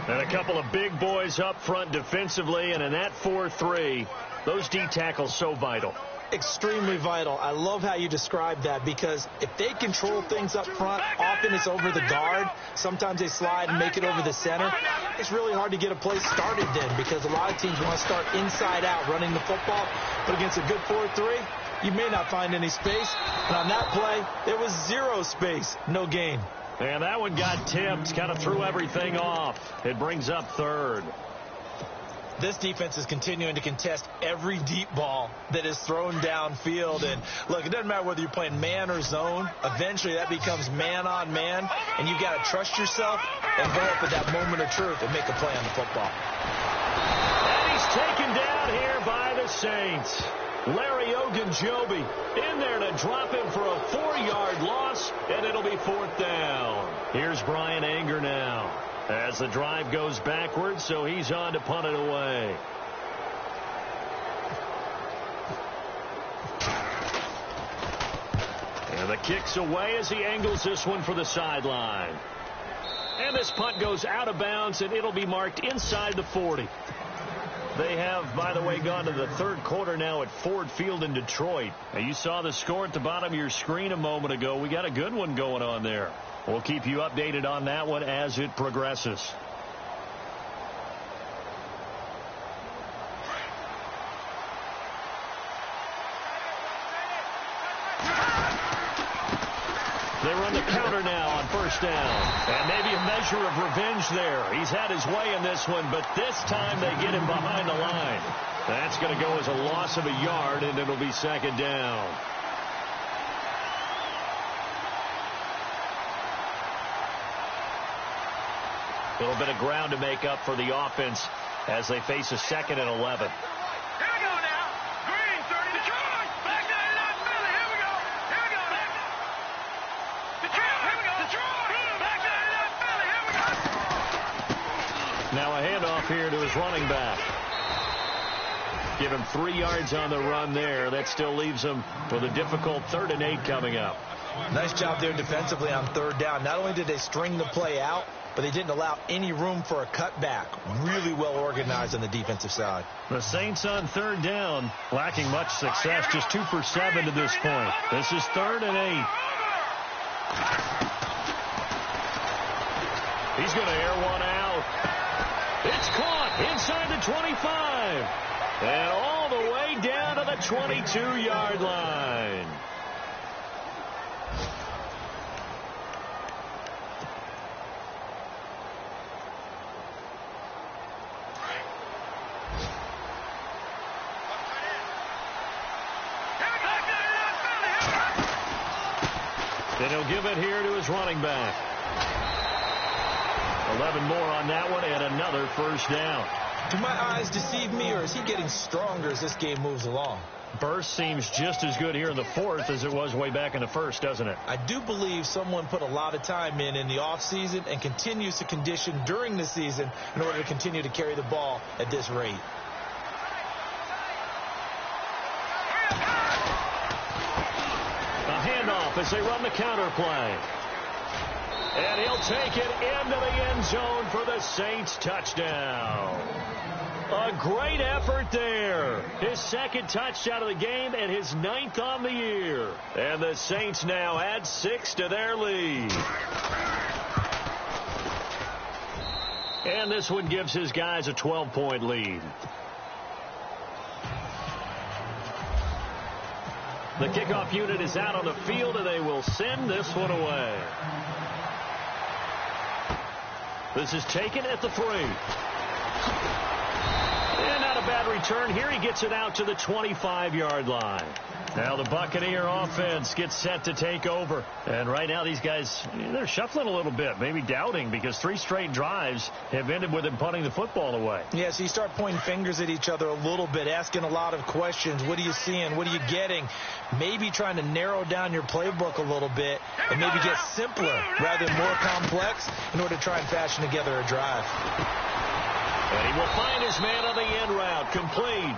And a couple of big boys up front defensively, and in that 4-3, those D tackles so vital. Extremely vital. I love how you describe that, because if they control things up front, often it's over the guard. Sometimes they slide and make it over the center. It's really hard to get a play started then, because a lot of teams want to start inside out running the football. But against a good 4-3, you may not find any space. And on that play, there was 0 space, no gain. And that one got tipped, kind of threw everything off. It brings up 3rd. This defense is continuing to contest every deep ball that is thrown downfield. And, look, it doesn't matter whether you're playing man or zone. Eventually, that becomes man-on-man, and you've got to trust yourself and go up at that moment of truth and make a play on the football. And he's taken down here by the Saints. Larry Ogunjobi in there to drop him for a 4-yard loss, and it'll be 4th down. Here's Brian Anger now, as the drive goes backwards, so he's on to punt it away. And the kick's away as he angles this one for the sideline. And this punt goes out of bounds, and it'll be marked inside the 40. They have, by the way, gone to the 3rd quarter now at Ford Field in Detroit. Now, you saw the score at the bottom of your screen a moment ago. We got a good one going on there. We'll keep you updated on that one as it progresses. They run the counter now on 1st down. And maybe a measure of revenge there. He's had his way in this one, but this time they get him behind the line. That's going to go as a loss of a yard, and it'll be second down. A little bit of ground to make up for the offense as they face a 2nd and 11. Now a handoff here to his running back. Give him 3 yards on the run there. That still leaves him with a difficult 3rd and 8 coming up. Nice job there defensively on third down. Not only did they string the play out, but they didn't allow any room for a cutback. Really well organized on the defensive side. The Saints on third down, lacking much success, just 2 for 7 to this point. This is 3rd and 8. He's going to air one out. It's caught inside the 25. And all the way down to the 22-yard line. Then he'll give it here to his running back. 11 more on that one and another first down. Do my eyes deceive me, or is he getting stronger as this game moves along? Burst seems just as good here in the 4th as it was way back in the 1st, doesn't it? I do believe someone put a lot of time in the offseason and continues to condition during the season in order to continue to carry the ball at this rate. A handoff as they run the counter play. And he'll take it into the end zone for the Saints touchdown. A great effort there. His 2nd touchdown of the game and his 9th on the year. And the Saints now add 6 to their lead. And this one gives his guys a 12-point lead. The kickoff unit is out on the field, and they will send this one away. This is taken at the 3. And not a bad return here. He gets it out to the 25-yard line. Now the Buccaneer offense gets set to take over. And right now these guys, they're shuffling a little bit, maybe doubting, because 3 straight drives have ended with them punting the football away. Yeah, so you start pointing fingers at each other a little bit, asking a lot of questions. What are you seeing? What are you getting? Maybe trying to narrow down your playbook a little bit and maybe get simpler rather than more complex in order to try and fashion together a drive. And he will find his man on the end route, complete.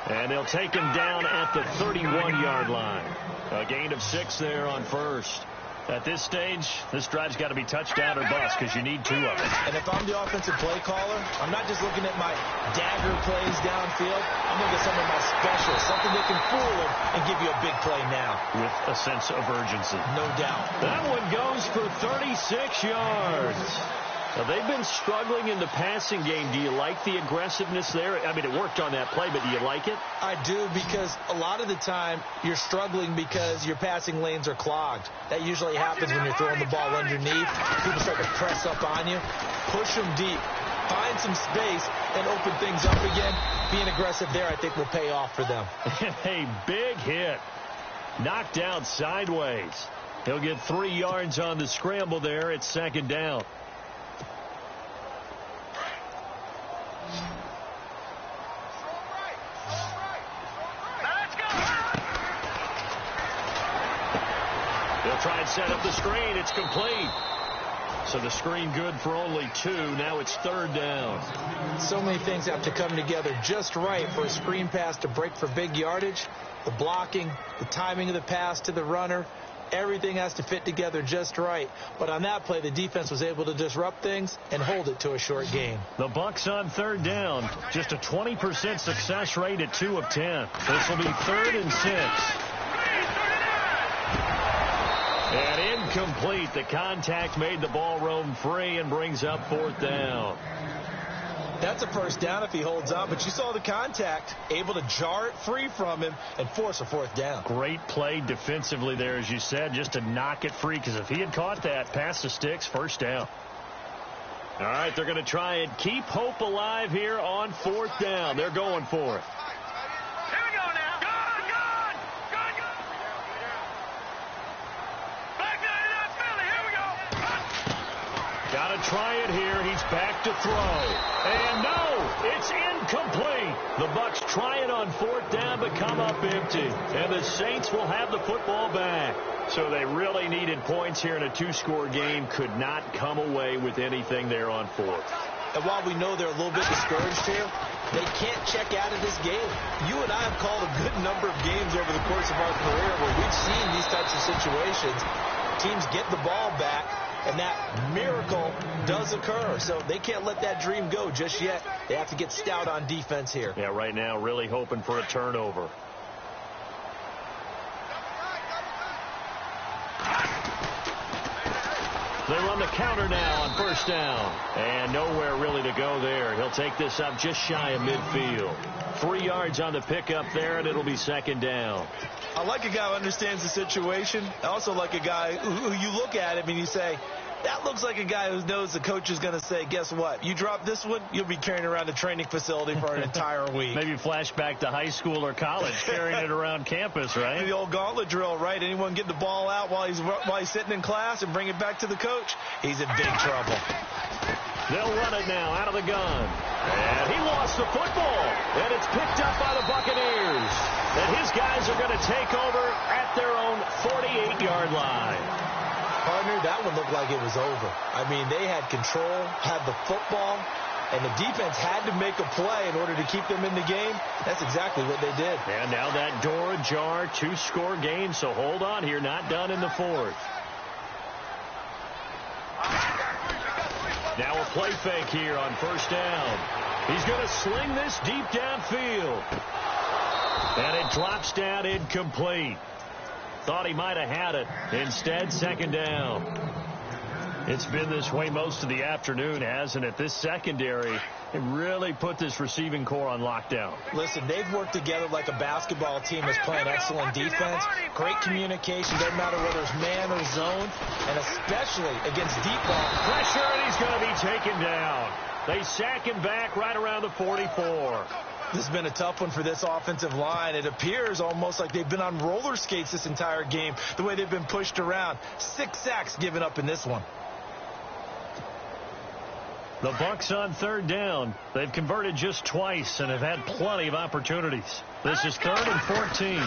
And they'll take him down at the 31-yard line. A gain of 6 there on first. At this stage, this drive's got to be touchdown or bust because you need 2 of them. And if I'm the offensive play caller, I'm not just looking at my dagger plays downfield. I'm looking at some of my specials, something that can fool them and give you a big play now. With a sense of urgency. No doubt. That one goes for 36 yards. Now, they've been struggling in the passing game. Do you like the aggressiveness there? I mean, it worked on that play, but do you like it? I do, because a lot of the time you're struggling because your passing lanes are clogged. That usually happens when you're throwing the ball underneath. People start to press up on you. Push them deep. Find some space and open things up again. Being aggressive there, I think, will pay off for them. A big hit. Knocked out sideways. He'll get 3 yards on the scramble there. It's 2nd down. They'll try and set up the screen. It's complete. So the screen good for only 2. Now it's 3rd down. So many things have to come together just right for a screen pass to break for big yardage. The blocking, the timing of the pass to the runner, everything has to fit together just right. But on that play, the defense was able to disrupt things and hold it to a short gain. The Bucs on 3rd down. Just a 20% success rate at 2 of 10. This will be 3rd and 6. And incomplete. The contact made the ball roam free and brings up 4th down. That's a first down if he holds on, but you saw the contact, able to jar it free from him and force a 4th down. Great play defensively there, as you said, just to knock it free, because if he had caught that, past the sticks, 1st down. All right, they're going to try and keep hope alive here on 4th down. They're going for it. Here we go now. Gone. Back 99 Philly. Here we go. Got to try it here. He's back to throw. And no, it's incomplete. The Bucs try it on 4th down, but come up empty. And the Saints will have the football back. So they really needed points here in a 2-score game. Could not come away with anything there on 4th. And while we know they're a little bit discouraged here, They can't check out of this game. You and I have called a good number of games over the course of our career where we've seen these types of situations. Teams get the ball back, and that miracle does occur. So they can't let that dream go just yet. They have to get stout on defense here. Yeah, right now really hoping for a turnover. They run the counter now on first down. And nowhere really to go there. He'll take this up just shy of midfield. 3 yards on the pickup there, and it'll be second down. I like a guy who understands the situation. I also like a guy who you look at him and you say, that looks like a guy who knows the coach is going to say, guess what? You drop this one, you'll be carrying around a training facility for an entire week. Maybe flashback to high school or college, carrying it around campus, right? The old gauntlet drill, right? Anyone get the ball out while he's sitting in class and bring it back to the coach? He's in big trouble. They'll run it now out of the gun. And he lost the football. And it's picked up by the Buccaneers. And his guys are going to take over at their own 48-yard line. Partner, that one looked like it was over. I mean, they had control, had the football, and the defense had to make a play in order to keep them in the game. That's exactly what they did. And now that door ajar, 2-score game, so hold on here, not done in the fourth. Now a play fake here on first down. He's going to sling this deep downfield. And it drops down incomplete. Thought he might have had it. Instead, second down. It's been this way most of the afternoon, hasn't it? This secondary really put this receiving core on lockdown. Listen, they've worked together like a basketball team that's playing excellent defense. Great communication, doesn't matter whether it's man or zone, and especially against deep ball. Pressure, and he's going to be taken down. They sack him back right around the 44. This has been a tough one for this offensive line. It appears almost like they've been on roller skates this entire game, the way they've been pushed around. 6 sacks given up in this one. The Bucs on third down. They've converted just twice and have had plenty of opportunities. This is 3rd and 14.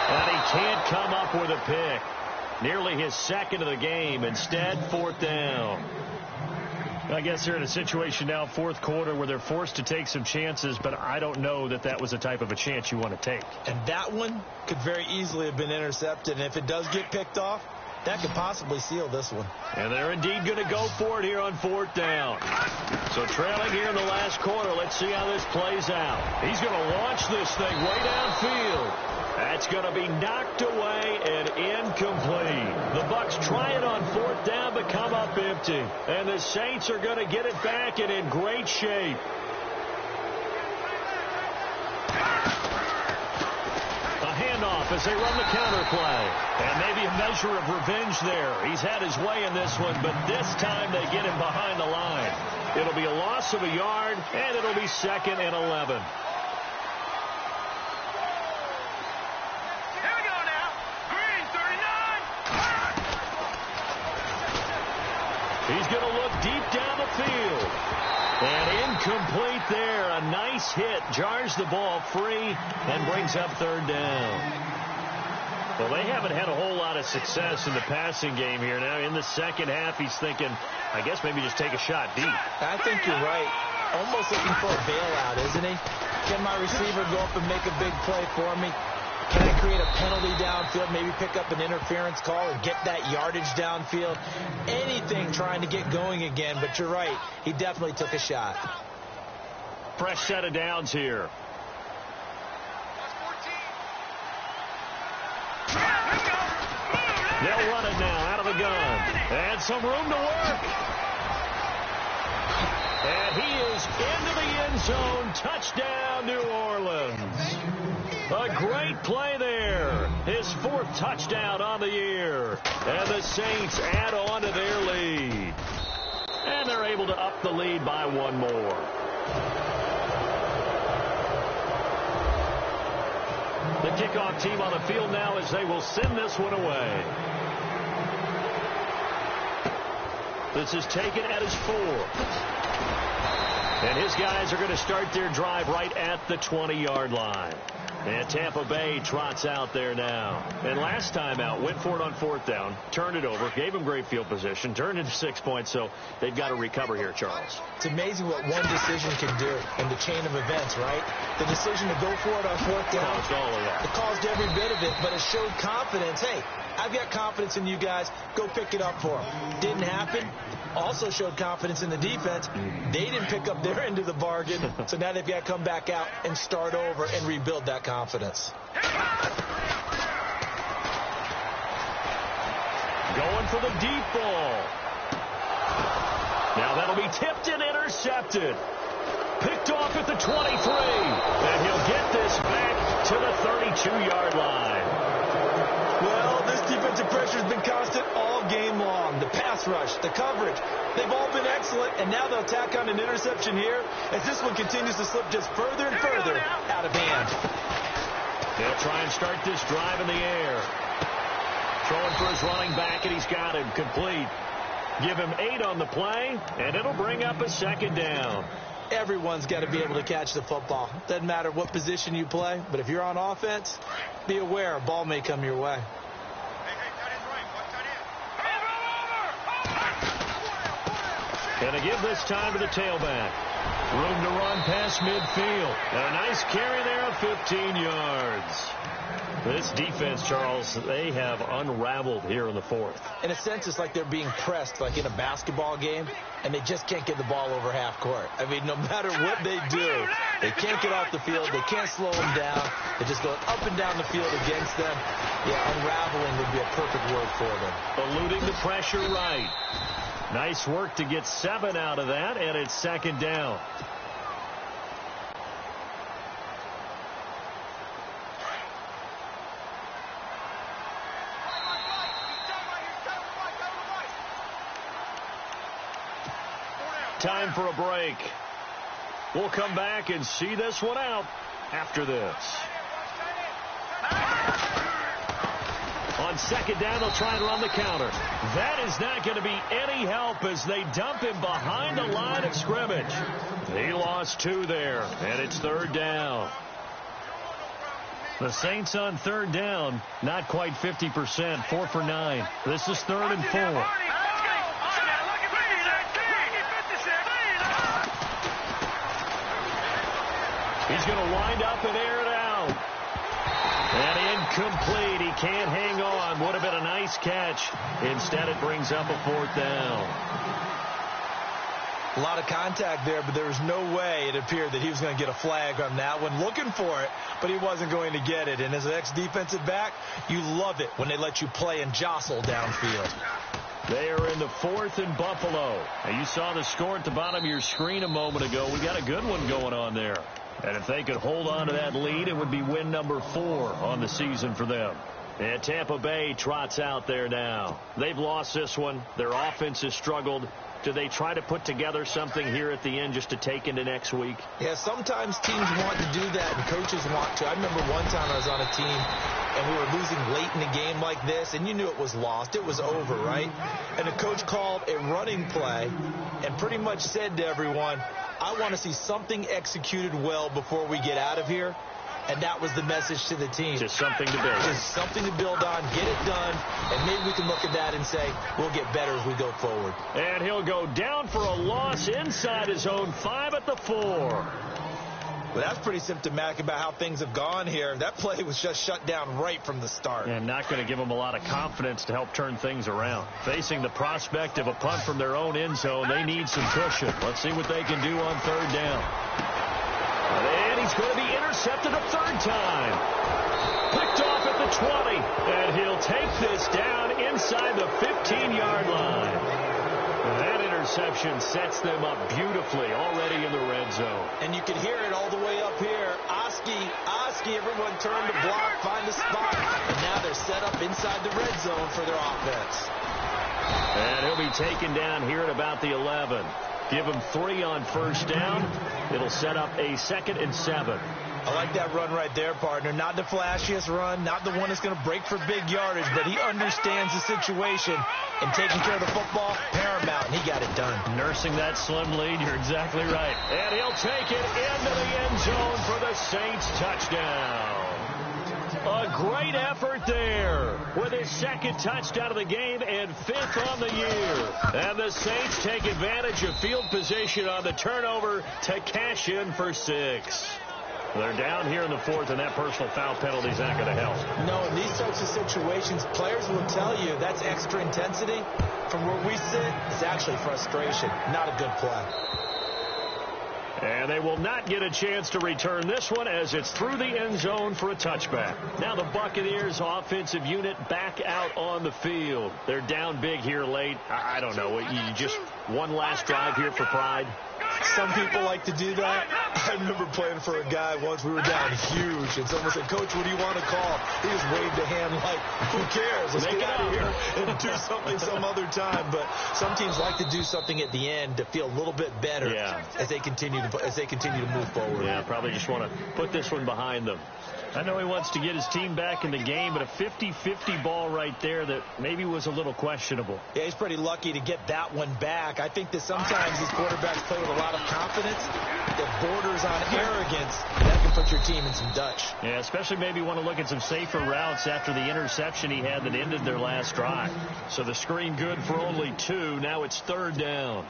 And he can't come up with a pick. Nearly his second of the game. Instead, 4th down. I guess they're in a situation now, 4th quarter, where they're forced to take some chances, but I don't know that that was the type of a chance you want to take. And that one could very easily have been intercepted, and if it does get picked off, that could possibly seal this one. And they're indeed going to go for it here on 4th down. So trailing here in the last quarter, let's see how this plays out. He's going to launch this thing way downfield. That's going to be knocked away and incomplete. The Bucs try it on 4th down, but come up empty. And the Saints are going to get it back and in great shape. A handoff as they run the counter play. And maybe a measure of revenge there. He's had his way in this one, but this time they get him behind the line. It'll be a loss of a yard, and it'll be 2nd and 11. He's going to look deep down the field. And incomplete there. A nice hit. Jars the ball free and brings up 3rd down. Well, they haven't had a whole lot of success in the passing game here. Now, in the second half, he's thinking, I guess maybe just take a shot deep. I think you're right. Almost looking for a bailout, isn't he? Can my receiver go up and make a big play for me? Can I create a penalty downfield, maybe pick up an interference call and get that yardage downfield? Anything trying to get going again, but you're right. He definitely took a shot. Fresh set of downs here. They'll run it now out of the gun. And some room to work. And he is into the end zone. Touchdown, New Orleans. A great play there. His 4th touchdown on the year. And the Saints add on to their lead. And they're able to up the lead by 1 more. The kickoff team on the field now as they will send this one away. This is taken at his 4. And his guys are going to start their drive right at the 20-yard line. And Tampa Bay trots out there now. And last time out, went for it on 4th down, turned it over, gave him great field position, turned into 6 points, so they've got to recover here, Charles. It's amazing what one decision can do in the chain of events, right? The decision to go for it on 4th down. Caused all of that. It caused every bit of it, but it showed confidence. Hey, I've got confidence in you guys. Go pick it up for them. Didn't happen. Also showed confidence in the defense. They didn't pick up their end of the bargain, so now they've got to come back out and start over and rebuild that confidence. Going for the deep ball. Now that'll be tipped and intercepted. Picked off at the 23. And he'll get this back to the 32-yard line. Well, this defensive pressure has been constant all game long. The pass rush, the coverage, they've all been excellent, and now they'll tack on an interception here as this one continues to slip just further and further out of hand. They'll try and start this drive in the air. Throwing for his running back, and he's got him complete. Give him 8 on the play, and it'll bring up a 2nd down. Everyone's got to be able to catch the football. Doesn't matter what position you play, but if you're on offense, be aware a ball may come your way. And to give this time to the tailback. Room to run past midfield. And a nice carry there of 15 yards. This defense, Charles, they have unraveled here in the 4th. In a sense, it's like they're being pressed like in a basketball game, and they just can't get the ball over half court. I mean, no matter what they do, they can't get off the field. They can't slow them down. They're just going up and down the field against them. Yeah, unraveling would be a perfect word for them. Eluding the pressure right. Nice work to get 7 out of that, and it's 2nd down. Time for a break. We'll come back and see this one out after this. On 2nd down, they'll try and run the counter. That is not going to be any help as they dump him behind the line of scrimmage. He lost 2 there, and it's 3rd down. The Saints on 3rd down, not quite 50%, 4 for 9. This is 3rd and 4. He's going to wind up and air it out. And incomplete. He can't hang on. Would have been a nice catch. Instead, it brings up a 4th down. A lot of contact there, but there was no way it appeared that he was going to get a flag on that one. Looking for it, but he wasn't going to get it. And as an ex-defensive back, you love it when they let you play and jostle downfield. They are in the 4th in Buffalo. Now, you saw the score at the bottom of your screen a moment ago. We got a good one going on there. And if they could hold on to that lead, it would be win number 4 on the season for them. And Tampa Bay trots out there now. They've lost this one. Their offense has struggled. Do they try to put together something here at the end just to take into next week? Yeah, sometimes teams want to do that, and coaches want to. I remember one time I was on a team, and we were losing late in a game like this, and you knew it was lost. It was over, right? And the coach called a running play and pretty much said to everyone, I want to see something executed well before we get out of here. And that was the message to the team. Just something to build. Just something to build on, get it done, and maybe we can look at that and say, we'll get better as we go forward. And he'll go down for a loss inside his own 5 at the 4. Well, that's pretty symptomatic about how things have gone here. That play was just shut down right from the start. And not going to give them a lot of confidence to help turn things around. Facing the prospect of a punt from their own end zone, they need some cushion. Let's see what they can do on 3rd down. And he's going to be intercepted a 3rd time. Picked off at the 20. And he'll take this down inside the 15-yard line. And that interception sets them up beautifully already in the red zone. And you can hear it all the way up here. Oski, everyone turned to block, find the spot. And now they're set up inside the red zone for their offense. And he'll be taken down here at about the 11. Give him 3 on 1st down. It'll set up a 2nd and 7. I like that run right there, partner. Not the flashiest run, not the one that's going to break for big yardage, but he understands the situation, and taking care of the football, paramount, and he got it done. Nursing that slim lead, you're exactly right. And he'll take it into the end zone for the Saints touchdown. A great effort there with his second touchdown of the game and fifth on the year. And the Saints take advantage of field position on the turnover to cash in for 6. They're down here in the fourth, and that personal foul penalty is not going to help. No, in these types of situations, players will tell you that's extra intensity. From where we sit, it's actually frustration. Not a good play. And they will not get a chance to return this one as it's through the end zone for a touchback. Now the Buccaneers offensive unit back out on the field. They're down big here late. I don't know. You just one last drive here for pride. Some people like to do that. I remember playing for a guy once. We were down huge, and someone said, "Coach, what do you want to call?" He just waved a hand like, "Who cares? Let's get out of here and do something some other time." But some teams like to do something at the end to feel a little bit better as they continue to move forward. Yeah, probably just want to put this one behind them. I know he wants to get his team back in the game, but a 50-50 ball right there that maybe was a little questionable. Yeah, he's pretty lucky to get that one back. I think that sometimes these quarterbacks play with a lot of confidence that borders on arrogance. That can put your team in some Dutch. Yeah, especially maybe want to look at some safer routes after the interception he had that ended their last drive. So the screen good for only 2. Now it's 3rd down.